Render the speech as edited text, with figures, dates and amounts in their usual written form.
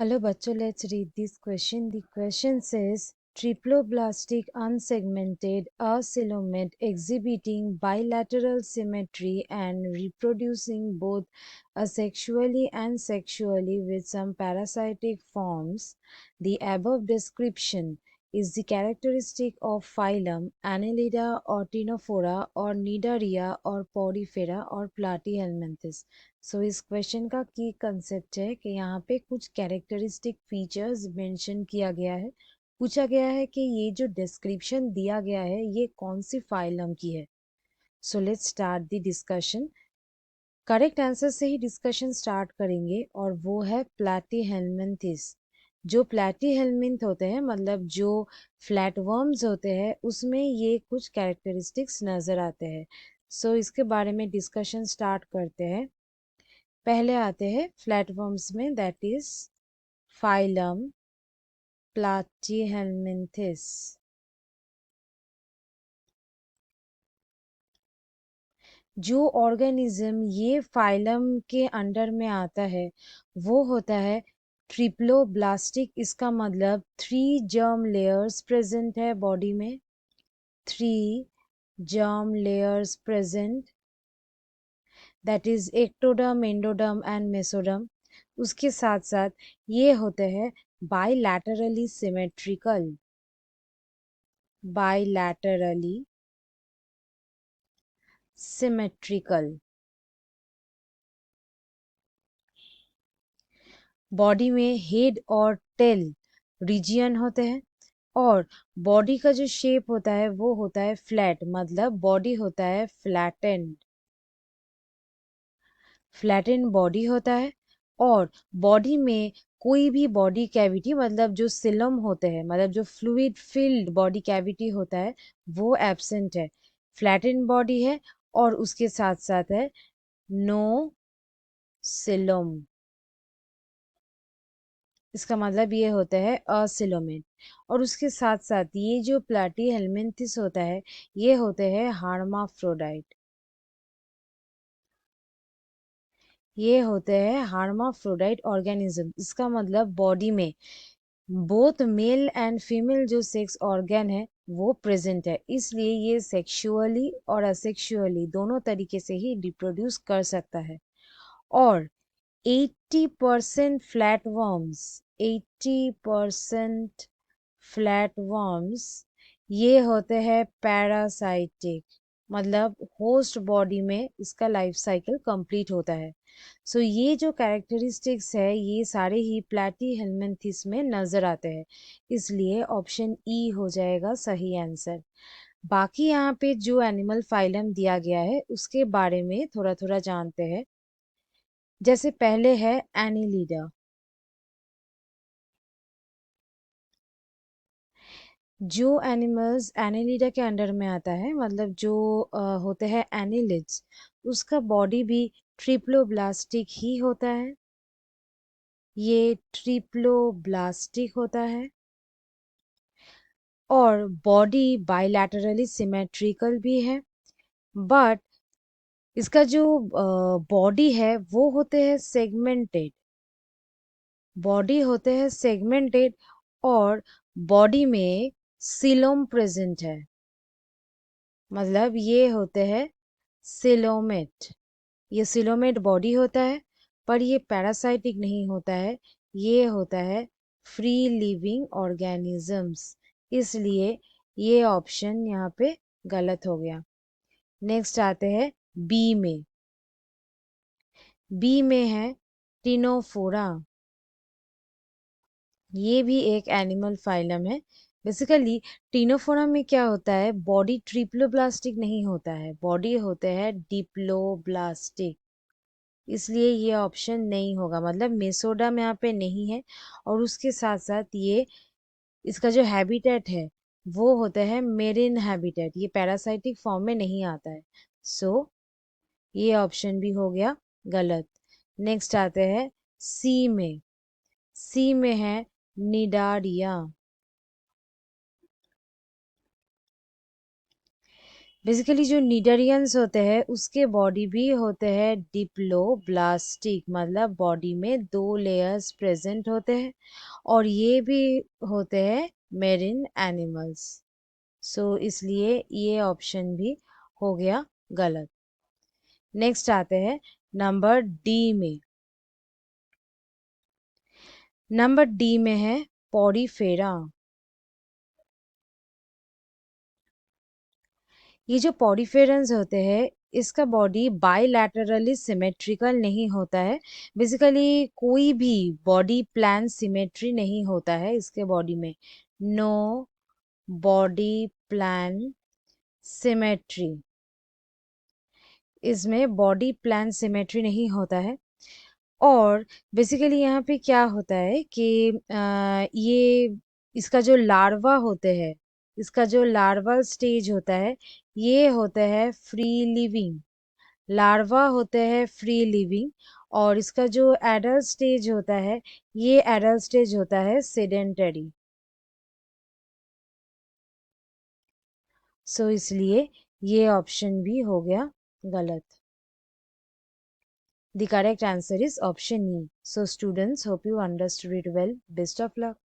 Hello, bachcho. Let's read this question. The question says triploblastic unsegmented acoelomate exhibiting bilateral symmetry and reproducing both asexually and sexually with some parasitic forms. The above description is the characteristic of phylum Annelida or Ctenophora or Cnidaria or Porifera or Platyhelminthes. सो इस question का की concept है कि यहाँ पे कुछ characteristic features mention किया गया है। पूछा गया है कि ये जो डिस्क्रिप्शन दिया गया है ये कौन सी फाइलम की है। So let's start the discussion. Correct answer से ही डिस्कशन स्टार्ट करेंगे और वो है प्लैटीहेल्मिन्थिस। जो प्लैटीहेल्मिन्थ होते हैं मतलब जो फ्लैटवर्म्स होते हैं उसमें ये कुछ कैरेक्टरिस्टिक्स नज़र आते हैं। सो इसके बारे में डिस्कशन स्टार्ट करते हैं। पहले आते हैं फ्लैटवर्म्स में, दैट इज फाइलम प्लैटीहेल्मिन्थिस। जो ऑर्गेनिज्म ये फाइलम के अंडर में आता है वो होता है ट्रिप्लोब्लास्टिक। इसका मतलब 3 जर्म लेयर्स प्रेजेंट है बॉडी में, 3 germ layers present, that is ectoderm, endoderm and mesoderm. उसके साथ साथ ये होते हैं बाइलैटरली सिमेट्रिकल, बाइलैटरली सिमेट्रिकल। बॉडी में हेड और टेल रीजियन होते हैं और बॉडी का जो शेप होता है वो होता है फ्लैट, मतलब बॉडी होता है फ्लैटेंड, फ्लैटेंड बॉडी होता है। और बॉडी में कोई भी बॉडी कैविटी मतलब जो सिलम होते हैं मतलब जो फ्लूइड फिल्ड बॉडी कैविटी होता है वो एब्सेंट है, फ्लैटेंड बॉडी है और उसके साथ साथ है नो सिलम। इसका मतलब ये होता है असिलोमेट। और उसके साथ साथ ये जो प्लैटीहेल्मिन्थिस होता है ये होते हैं हार्माफ्रोडाइट, ये होते हैं हार्माफ्रोडाइट ऑर्गेनिज्म। इसका मतलब बॉडी में बोथ मेल एंड फीमेल जो सेक्स ऑर्गन है वो प्रेजेंट है, इसलिए ये सेक्सुअली और असेक्सुअली दोनों तरीके से ही रिप्रोड्यूस कर सकता है। और 80% फ्लैटवर्म्स, 80% फ्लैटवर्म्स ये होते हैं पैरासाइटिक, मतलब होस्ट बॉडी में इसका लाइफ साइकिल कंप्लीट होता है। सो ये जो कैरेक्टरिस्टिक्स है ये सारे ही प्लैटीहेल्मिन्थिस में नजर आते हैं, इसलिए ऑप्शन ई हो जाएगा सही आंसर। बाकी यहाँ पे जो एनिमल फाइलम दिया गया है उसके बारे में थोड़ा थोड़ा जानते हैं। जैसे पहले है एनिलीडा। जो एनिमल्स एनिलीडा के अंडर में आता है मतलब जो होते हैं एनिलिड्स, उसका बॉडी भी ट्रिप्लोब्लास्टिक ही होता है, ये ट्रिप्लोब्लास्टिक होता है। और बॉडी बाइलैटरली सिमेट्रिकल भी है, बट इसका जो बॉडी है वो होते हैं सेगमेंटेड, बॉडी होते हैं सेगमेंटेड और बॉडी में सिलोम प्रेजेंट है, मतलब ये होते हैं सिलोमेट। ये सिलोमेट बॉडी होता है पर ये पैरासाइटिक नहीं होता है, ये होता है फ्री लिविंग ऑर्गेनिजम्स, इसलिए ये ऑप्शन यहाँ पे गलत हो गया। नेक्स्ट आते हैं बी में। बी में है टिनोफोरा, ये भी एक एनिमल फाइलम है। बेसिकली टिनोफोरा में क्या होता है, बॉडी ट्रिप्लोब्लास्टिक नहीं होता है, बॉडी होते हैं डिप्लोब्लास्टिक, इसलिए ये ऑप्शन नहीं होगा, मतलब मेसोडा में यहाँ पे नहीं है। और उसके साथ साथ ये इसका जो हैबिटेट है वो होता है मेरिन हैबिटेट, ये पैरासाइटिक फॉर्म में नहीं आता है। सो ये ऑप्शन भी हो गया गलत। नेक्स्ट आते हैं सी में। सी में है निडारिया। बेसिकली जो निडरियंस होते हैं उसके बॉडी भी होते हैं डिप्लोब्लास्टिक, मतलब बॉडी में 2 लेयर्स प्रेजेंट होते हैं, और ये भी होते हैं मेरिन एनिमल्स। सो इसलिए ये ऑप्शन भी हो गया गलत। नेक्स्ट आते हैं नंबर डी में। नंबर डी में है पॉडीफेरा। ये जो पॉडीफेरन्स होते हैं इसका बॉडी बायलैटरली सिमेट्रिकल नहीं होता है। बेसिकली कोई भी बॉडी प्लान सिमेट्री नहीं होता है इसके बॉडी में। नो बॉडी प्लान सिमेट्री, इसमें बॉडी प्लान सिमेट्री नहीं होता है। और बेसिकली यहाँ पे क्या होता है कि ये इसका जो लार्वा होते हैं, इसका जो लार्वल स्टेज होता है ये होता है फ्री लिविंग। लार्वा होते हैं फ्री लिविंग, और इसका जो एडल्ट स्टेज होता है ये एडल्ट स्टेज होता है सेडेंटरी। सो इसलिए ये ऑप्शन भी हो गया गलत। The correct answer is option E. So students, hope you understood it well. Best of luck.